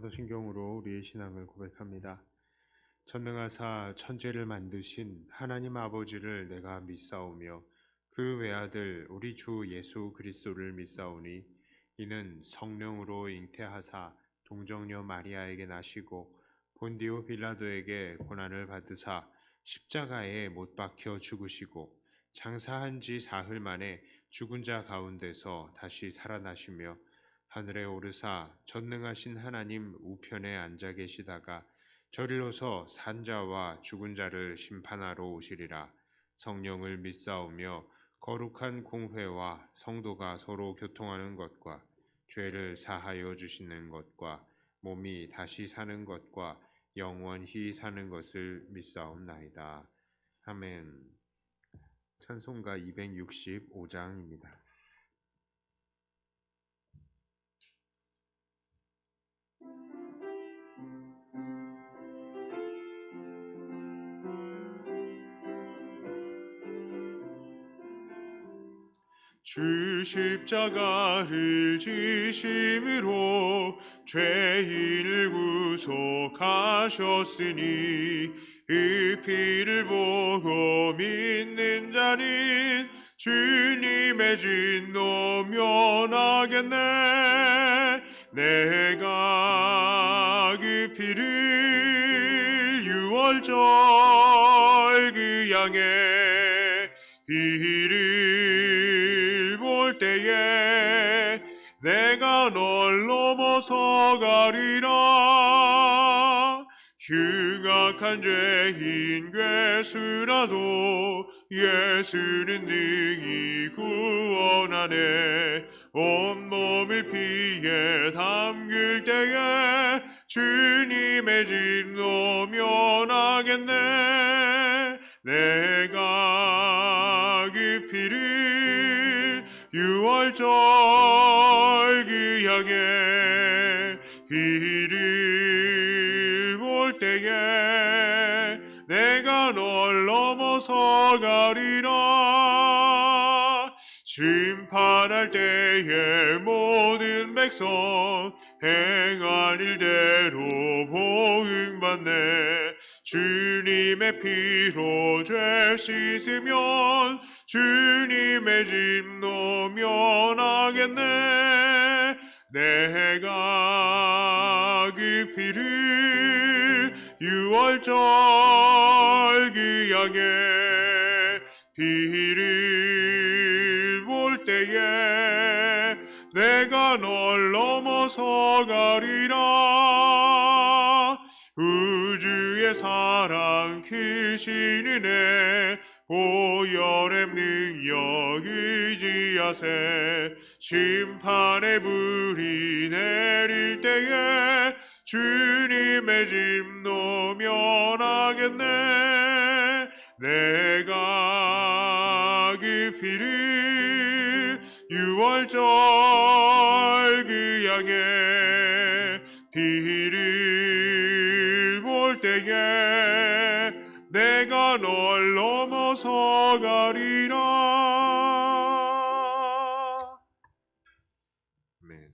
사도신경으로 우리의 신앙을 고백합니다. 전능하사 천지를 만드신 하나님 아버지를 내가 믿사오며 그 외아들 우리 주 예수 그리스도를 믿사오니 이는 성령으로 잉태하사 동정녀 마리아에게 나시고 본디오 빌라도에게 고난을 받으사 십자가에 못 박혀 죽으시고 장사한 지 사흘 만에 죽은 자 가운데서 다시 살아나시며 하늘에 오르사 전능하신 하나님 우편에 앉아 계시다가 저리로서 산자와 죽은 자를 심판하러 오시리라. 성령을 믿사오며 거룩한 공회와 성도가 서로 교통하는 것과 죄를 사하여 주시는 것과 몸이 다시 사는 것과 영원히 사는 것을 믿사옵나이다. 아멘. 찬송가 265장입니다. 주 십자가를 지심으로 죄인을 구속하셨으니 이 피를 보고 믿는 자는 주님의 진노 면하겠네. 내가 그 피를 유월절 그 양의 피를 볼 때에 내가 널 넘어서 가리라. 흉악한 죄인 괴수라도 예수는 능히 구원하네. 온몸을 피에 담글 때에 주님의 진노 면하겠네. 내가 그 피를 유월절 그 양의 피를 볼 때에 내가 널 넘어서 가리라. 심판할 때에 모든 백성 행한 일대로 보응받네. 주님의 피로 죄 씻으면 주님의 진노 면하겠네. 내가 그 피를 유월절 그 양의 피를 볼 때에 내가 널 넘어서 가리라. 우주의 사랑 크신 은혜 보혈의 능력 의지하세. 심판의 불이 내릴 때에 주님의 진노 면하겠네. 내가 그 피를 유월절 그 양의 피를 볼 때에 내가 널 넘어서 가리라. 아멘.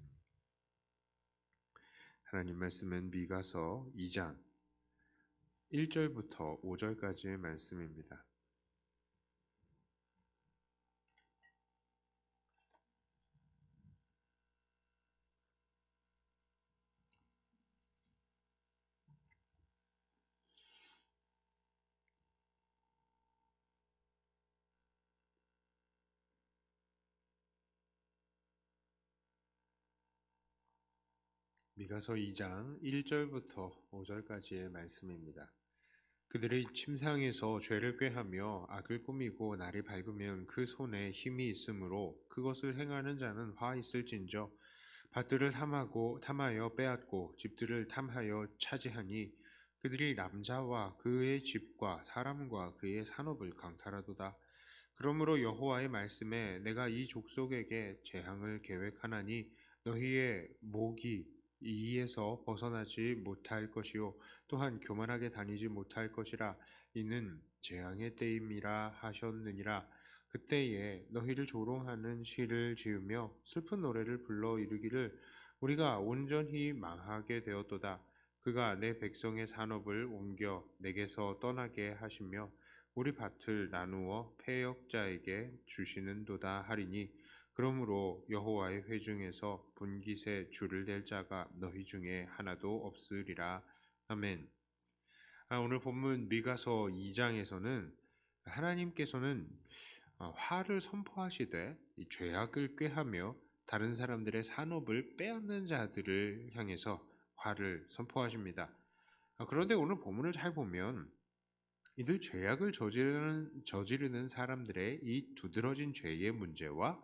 하나님 말씀은 미가서 2장 1절부터 5절까지의 말씀입니다. 미가서 2장 1절부터 5절까지의 말씀입니다. 그들이 침상에서 죄를 꾀하며 악을 꾸미고 날이 밝으면 그 손에 힘이 있으므로 그것을 행하는 자는 화 있을진저. 밭들을 탐하여 빼앗고 집들을 탐하여 차지하니 그들이 남자와 그의 집과 사람과 그의 산업을 강탈하도다. 그러므로 여호와의 말씀에 내가 이 족속에게 재앙을 계획하나니 너희의 목이 이에서 벗어나지 못할 것이요 또한 교만하게 다니지 못할 것이라. 이는 재앙의 때임이라 하셨느니라. 그때에 너희를 조롱하는 시를 지으며 슬픈 노래를 불러 이르기를 우리가 온전히 망하게 되었도다. 그가 내 백성의 산업을 옮겨 내게서 떠나게 하시며 우리 밭을 나누어 패역자에게 주시는도다 하리니 그러므로 여호와의 회중에서 분깃에 줄을 댈 자가 너희 중에 하나도 없으리라. 아멘. 오늘 본문 미가서 2장에서는 하나님께서는 화를 선포하시되 이 죄악을 꾀하며 다른 사람들의 산업을 빼앗는 자들을 향해서 화를 선포하십니다. 그런데 오늘 본문을 잘 보면 이들 죄악을 저지르는 사람들의 이 두드러진 죄의 문제와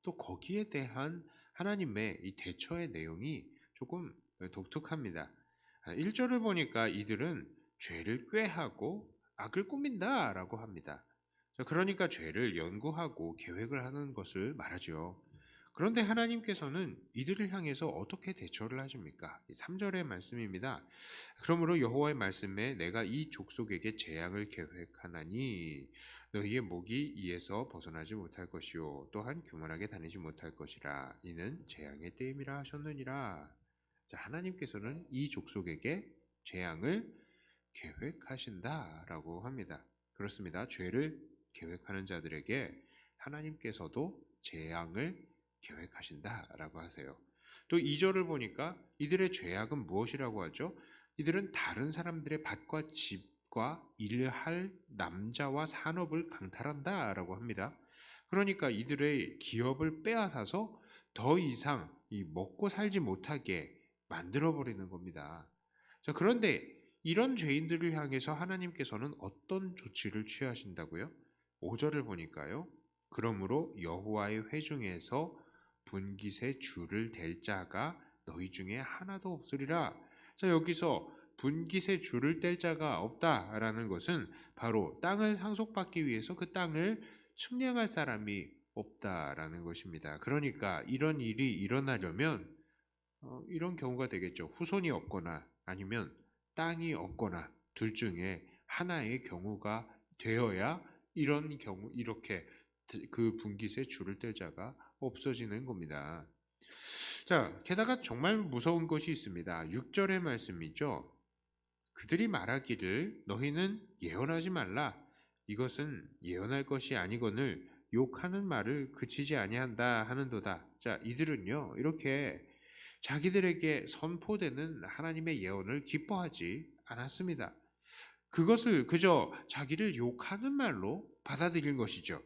또 거기에 대한 하나님의 이 대처의 내용이 조금 독특합니다. 1절을 보니까 이들은 죄를 꾀하고 악을 꾸민다라고 합니다. 그러니까 죄를 연구하고 계획을 하는 것을 말하죠. 그런데 하나님께서는 이들을 향해서 어떻게 대처를 하십니까? 3절의 말씀입니다. 그러므로 여호와의 말씀에 내가 이 족속에게 재앙을 계획하나니 너희의 목이 이에서 벗어나지 못할 것이요 또한 교만하게 다니지 못할 것이라. 이는 재앙의 때임이라 하셨느니라. 자, 하나님께서는 이 족속에게 재앙을 계획하신다라고 합니다. 그렇습니다. 죄를 계획하는 자들에게 하나님께서도 재앙을 계획하신다라고 하세요. 또 2절을 보니까 이들의 죄악은 무엇이라고 하죠? 이들은 다른 사람들의 밭과 집과 일할 남자와 산업을 강탈한다라고 합니다. 그러니까 이들의 기업을 빼앗아서 더 이상 먹고 살지 못하게 만들어버리는 겁니다. 자, 그런데 이런 죄인들을 향해서 하나님께서는 어떤 조치를 취하신다고요? 5절을 보니까요. 그러므로 여호와의 회중에서 분깃에 줄을 댈 자가 너희 중에 하나도 없으리라. 자, 여기서 분깃에 줄을 뗄 자가 없다라는 것은 바로 땅을 상속받기 위해서 그 땅을 측량할 사람이 없다라는 것입니다. 그러니까 이런 일이 일어나려면 이런 경우가 되겠죠. 후손이 없거나 아니면 땅이 없거나 둘 중에 하나의 경우가 되어야 이런 경우 이렇게 그 분깃에 줄을 뗄 자가 없어지는 겁니다. 자, 게다가 정말 무서운 것이 있습니다. 6절의 말씀이죠. 그들이 말하기를 너희는 예언하지 말라. 이것은 예언할 것이 아니거늘 욕하는 말을 그치지 아니한다 하는도다. 자, 이들은요 이렇게 자기들에게 선포되는 하나님의 예언을 기뻐하지 않았습니다. 그것을 그저 자기를 욕하는 말로 받아들인 것이죠.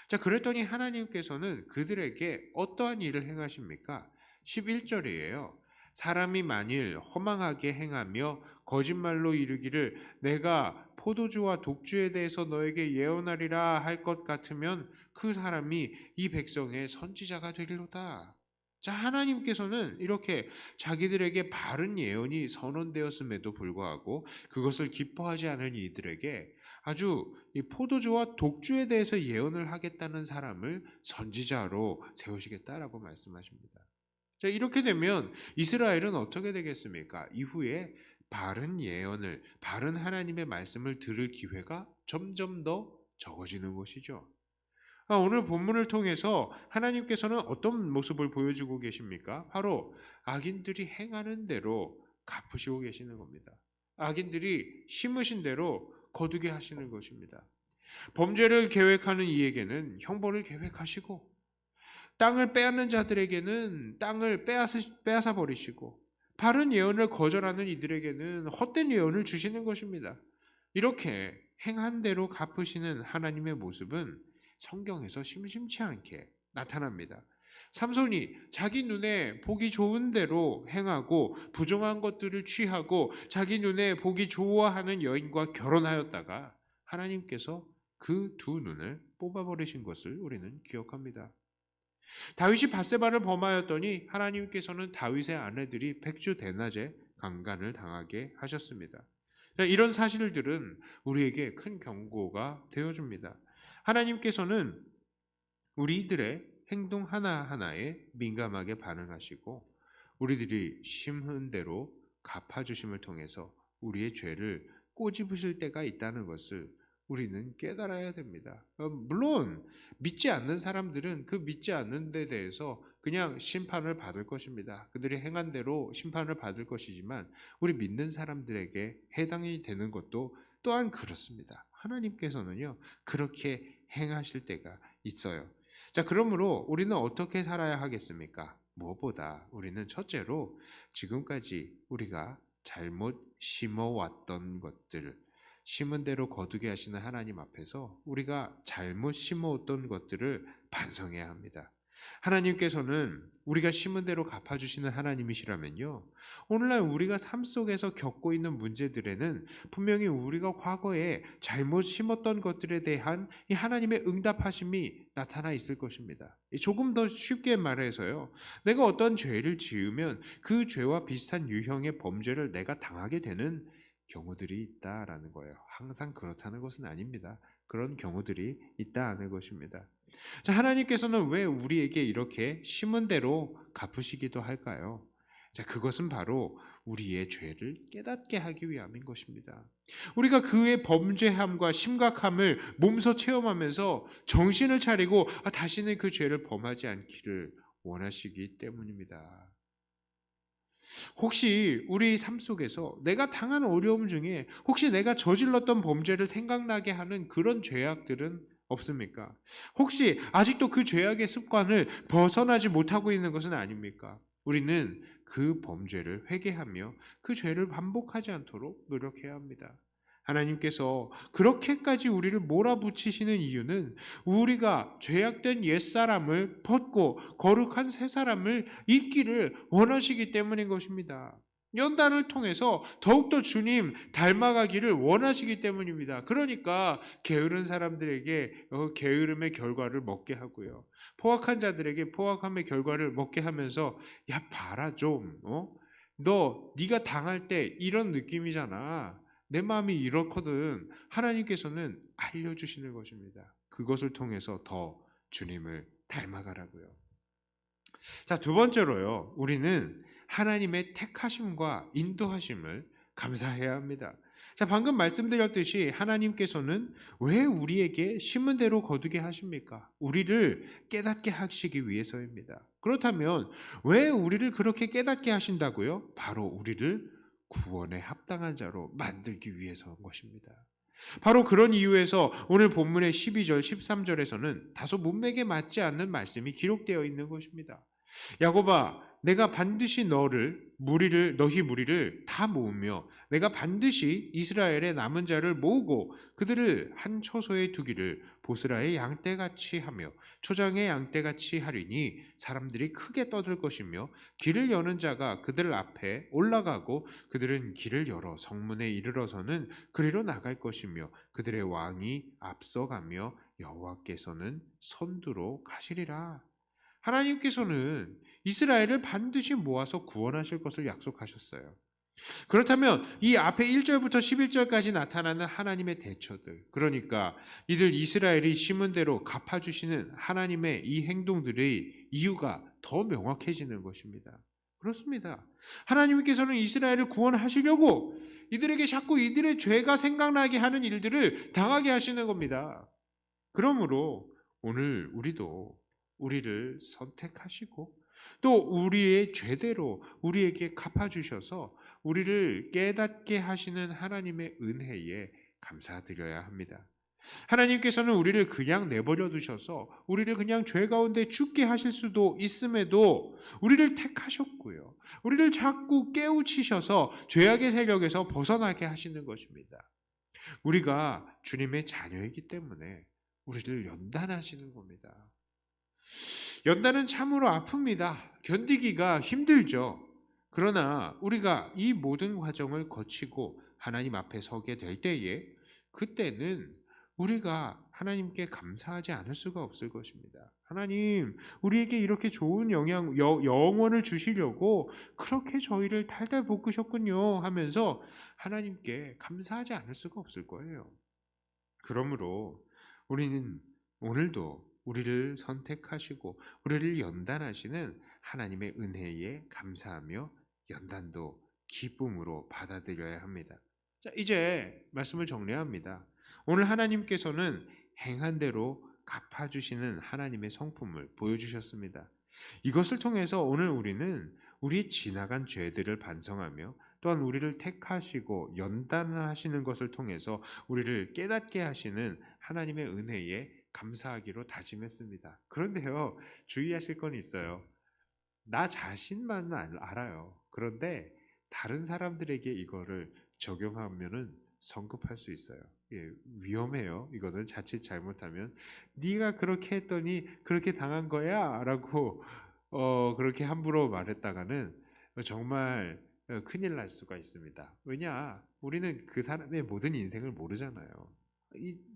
자, 그랬더니 하나님께서는 그들에게 어떠한 일을 행하십니까? 11절이에요. 사람이 만일 허망하게 행하며 거짓말로 이르기를 내가 포도주와 독주에 대해서 너에게 예언하리라 할 것 같으면 그 사람이 이 백성의 선지자가 되리로다. 자, 하나님께서는 이렇게 자기들에게 바른 예언이 선언되었음에도 불구하고 그것을 기뻐하지 않은 이들에게 아주 이 포도주와 독주에 대해서 예언을 하겠다는 사람을 선지자로 세우시겠다라고 말씀하십니다. 자, 이렇게 되면 이스라엘은 어떻게 되겠습니까? 이후에 바른 예언을, 바른 하나님의 말씀을 들을 기회가 점점 더 적어지는 것이죠. 오늘 본문을 통해서 하나님께서는 어떤 모습을 보여주고 계십니까? 바로 악인들이 행하는 대로 갚으시고 계시는 겁니다. 악인들이 심으신 대로 거두게 하시는 것입니다. 범죄를 계획하는 이에게는 형벌을 계획하시고 땅을 빼앗는 자들에게는 땅을 빼앗아 버리시고 바른 예언을 거절하는 이들에게는 헛된 예언을 주시는 것입니다. 이렇게 행한 대로 갚으시는 하나님의 모습은 성경에서 심심치 않게 나타납니다. 삼손이 자기 눈에 보기 좋은 대로 행하고 부정한 것들을 취하고 자기 눈에 보기 좋아하는 여인과 결혼하였다가 하나님께서 그 두 눈을 뽑아버리신 것을 우리는 기억합니다. 다윗이 밧세바를 범하였더니 하나님께서는 다윗의 아내들이 백주 대낮에 강간을 당하게 하셨습니다. 이런 사실들은 우리에게 큰 경고가 되어줍니다. 하나님께서는 우리들의 행동 하나하나에 민감하게 반응하시고 우리들이 심은 대로 갚아주심을 통해서 우리의 죄를 꼬집으실 때가 있다는 것을 우리는 깨달아야 됩니다. 물론 믿지 않는 사람들은 그 믿지 않는 데 대해서 그냥 심판을 받을 것입니다. 그들이 행한 대로 심판을 받을 것이지만 우리 믿는 사람들에게 해당이 되는 것도 또한 그렇습니다. 하나님께서는요, 그렇게 행하실 때가 있어요. 자, 그러므로 우리는 어떻게 살아야 하겠습니까? 무엇보다 우리는 첫째로 지금까지 우리가 잘못 심어왔던 것들, 심은 대로 거두게 하시는 하나님 앞에서 우리가 잘못 심어왔던 것들을 반성해야 합니다. 하나님께서는 우리가 심은 대로 갚아주시는 하나님이시라면요, 오늘날 우리가 삶 속에서 겪고 있는 문제들에는 분명히 우리가 과거에 잘못 심었던 것들에 대한 이 하나님의 응답하심이 나타나 있을 것입니다. 조금 더 쉽게 말해서요, 내가 어떤 죄를 지으면 그 죄와 비슷한 유형의 범죄를 내가 당하게 되는 경우들이 있다라는 거예요. 항상 그렇다는 것은 아닙니다. 그런 경우들이 있다는 것입니다. 자, 하나님께서는 왜 우리에게 이렇게 심은 대로 갚으시기도 할까요? 자, 그것은 바로 우리의 죄를 깨닫게 하기 위함인 것입니다. 우리가 그의 범죄함과 심각함을 몸소 체험하면서 정신을 차리고 다시는 그 죄를 범하지 않기를 원하시기 때문입니다. 혹시 우리 삶 속에서 내가 당한 어려움 중에 혹시 내가 저질렀던 범죄를 생각나게 하는 그런 죄악들은 없습니까? 혹시 아직도 그 죄악의 습관을 벗어나지 못하고 있는 것은 아닙니까? 우리는 그 범죄를 회개하며 그 죄를 반복하지 않도록 노력해야 합니다. 하나님께서 그렇게까지 우리를 몰아붙이시는 이유는 우리가 죄악된 옛사람을 벗고 거룩한 새사람을 입기를 원하시기 때문인 것입니다. 연단을 통해서 더욱더 주님 닮아가기를 원하시기 때문입니다. 그러니까 게으른 사람들에게 게으름의 결과를 먹게 하고요, 포악한 자들에게 포악함의 결과를 먹게 하면서 야 봐라 좀, 네가 당할 때 이런 느낌이잖아, 내 마음이 이렇거든. 하나님께서는 알려주시는 것입니다. 그것을 통해서 더 주님을 닮아가라고요. 자, 두 번째로요, 우리는 하나님의 택하심과 인도하심을 감사해야 합니다. 자, 방금 말씀드렸듯이 하나님께서는 왜 우리에게 심은 대로 거두게 하십니까? 우리를 깨닫게 하시기 위해서입니다. 그렇다면 왜 우리를 그렇게 깨닫게 하신다고요? 바로 우리를 구원에 합당한 자로 만들기 위해서인 것입니다. 바로 그런 이유에서 오늘 본문의 12절, 13절에서는 다소 문맥에 맞지 않는 말씀이 기록되어 있는 것입니다. 야곱아, 내가 반드시 너희 무리를 다 모으며 내가 반드시 이스라엘의 남은 자를 모으고 그들을 한 처소에 두기를 보스라의 양떼같이 하며 초장의 양떼같이 하리니 사람들이 크게 떠들 것이며 길을 여는 자가 그들 앞에 올라가고 그들은 길을 열어 성문에 이르러서는 그리로 나갈 것이며 그들의 왕이 앞서가며 여호와께서는 선두로 가시리라. 하나님께서는 이스라엘을 반드시 모아서 구원하실 것을 약속하셨어요. 그렇다면 이 앞에 1절부터 11절까지 나타나는 하나님의 대처들, 그러니까 이들 이스라엘이 심은 대로 갚아주시는 하나님의 이 행동들의 이유가 더 명확해지는 것입니다. 그렇습니다. 하나님께서는 이스라엘을 구원하시려고 이들에게 자꾸 이들의 죄가 생각나게 하는 일들을 당하게 하시는 겁니다. 그러므로 오늘 우리도 우리를 선택하시고 또 우리의 죄대로 우리에게 갚아주셔서 우리를 깨닫게 하시는 하나님의 은혜에 감사드려야 합니다. 하나님께서는 우리를 그냥 내버려 두셔서 우리를 그냥 죄 가운데 죽게 하실 수도 있음에도 우리를 택하셨고요, 우리를 자꾸 깨우치셔서 죄악의 세력에서 벗어나게 하시는 것입니다. 우리가 주님의 자녀이기 때문에 우리를 연단하시는 겁니다. 연단은 참으로 아픕니다. 견디기가 힘들죠. 그러나 우리가 이 모든 과정을 거치고 하나님 앞에 서게 될 때에 그때는 우리가 하나님께 감사하지 않을 수가 없을 것입니다. 하나님, 우리에게 이렇게 좋은 영원을 주시려고 그렇게 저희를 달달 볶으셨군요 하면서 하나님께 감사하지 않을 수가 없을 거예요. 그러므로 우리는 오늘도 우리를 선택하시고 우리를 연단하시는 하나님의 은혜에 감사하며 연단도 기쁨으로 받아들여야 합니다. 자, 이제 말씀을 정리합니다. 오늘 하나님께서는 행한 대로 갚아주시는 하나님의 성품을 보여주셨습니다. 이것을 통해서 오늘 우리는 우리의 지나간 죄들을 반성하며 또한 우리를 택하시고 연단하시는 것을 통해서 우리를 깨닫게 하시는 하나님의 은혜에 감사하기로 다짐했습니다. 그런데요, 주의하실 건 있어요. 나 자신만은 알아요. 그런데 다른 사람들에게 이거를 적용하면은 성급할 수 있어요. 예, 위험해요. 이거는 자칫 잘못하면 네가 그렇게 했더니 그렇게 당한 거야라고 그렇게 함부로 말했다가는 정말 큰일 날 수가 있습니다. 왜냐? 우리는 그 사람의 모든 인생을 모르잖아요.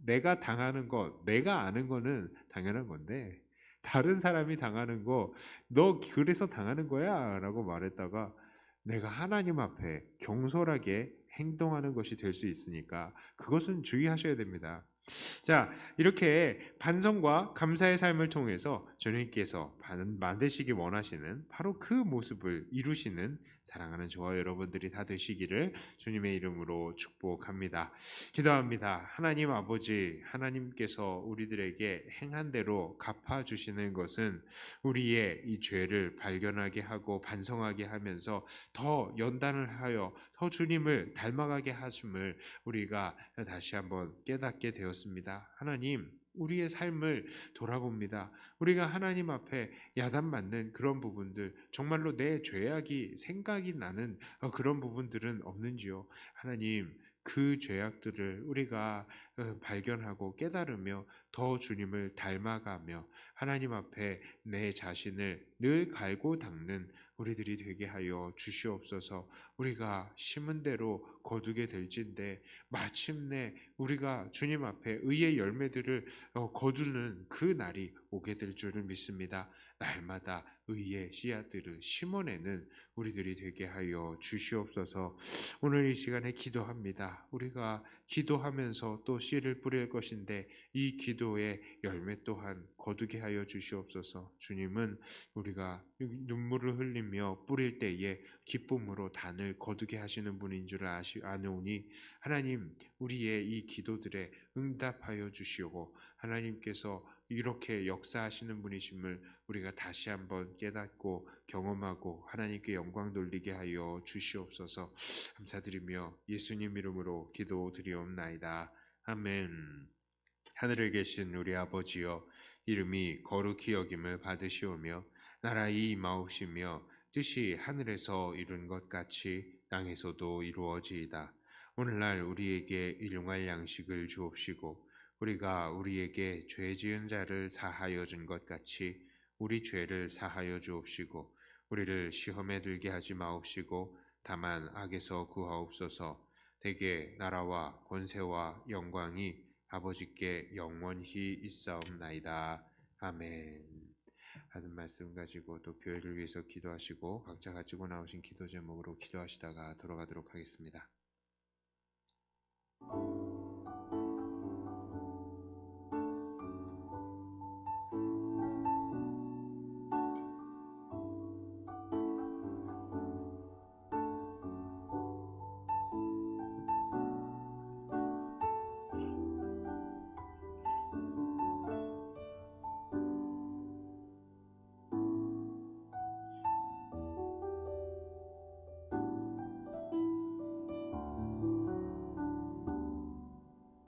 내가 당하는 것, 내가 아는 거는 당연한 건데 다른 사람이 당하는 거, 너 그래서 당하는 거야 라고 말했다가 내가 하나님 앞에 경솔하게 행동하는 것이 될 수 있으니까 그것은 주의하셔야 됩니다. 자, 이렇게 반성과 감사의 삶을 통해서 주님께서 만드시기 원하시는 바로 그 모습을 이루시는 사랑하는 저와 여러분들이 다 되시기를 주님의 이름으로 축복합니다. 기도합니다. 하나님 아버지, 하나님께서 우리들에게 행한 대로 갚아주시는 것은 우리의 이 죄를 발견하게 하고 반성하게 하면서 더 연단을 하여 더 주님을 닮아가게 하심을 우리가 다시 한번 깨닫게 되었습니다. 하나님, 우리의 삶을 돌아봅니다. 우리가 하나님 앞에 야단맞는 그런 부분들, 정말로 내 죄악이 생각이 나는 그런 부분들은 없는지요? 하나님, 그 죄악들을 우리가 발견하고 깨달으며 더 주님을 닮아가며 하나님 앞에 내 자신을 늘 갈고 닦는 우리들이 되게 하여 주시옵소서. 우리가 심은 대로 거두게 될진데 마침내 우리가 주님 앞에 의의 열매들을 거두는 그 날이 오게 될 줄을 믿습니다. 날마다 의의 씨앗들을 심어내는 우리들이 되게 하여 주시옵소서. 오늘 이 시간에 기도합니다. 우리가 기도하면서 또 씨를 뿌릴 것인데 이 기도의 열매 또한 거두게 하여 주시옵소서. 주님은 우리가 눈물을 흘리며 뿌릴 때에 기쁨으로 단을 거두게 하시는 분인 줄 아노니 하나님, 우리의 이 기도들에 응답하여 주시고 하나님께서 이렇게 역사하시는 분이심을 우리가 다시 한번 깨닫고 경험하고 하나님께 영광 돌리게 하여 주시옵소서. 감사드리며 예수님 이름으로 기도드리옵나이다. 아멘. 하늘에 계신 우리 아버지여, 이름이 거룩히 여김을 받으시오며 나라의 임하옵시며 뜻이 하늘에서 이룬 것 같이 땅에서도 이루어지이다. 오늘날 우리에게 일용할 양식을 주옵시고 우리가 우리에게 죄 지은 자를 사하여 준 것 같이 우리 죄를 사하여 주옵시고 우리를 시험에 들게 하지 마옵시고 다만 악에서 구하옵소서. 대개 나라와 권세와 영광이 아버지께 영원히 있사옵나이다. 아멘. 하는 말씀 가지고 또 교회를 위해서 기도하시고 각자 가지고 나오신 기도 제목으로 기도하시다가 돌아가도록 하겠습니다.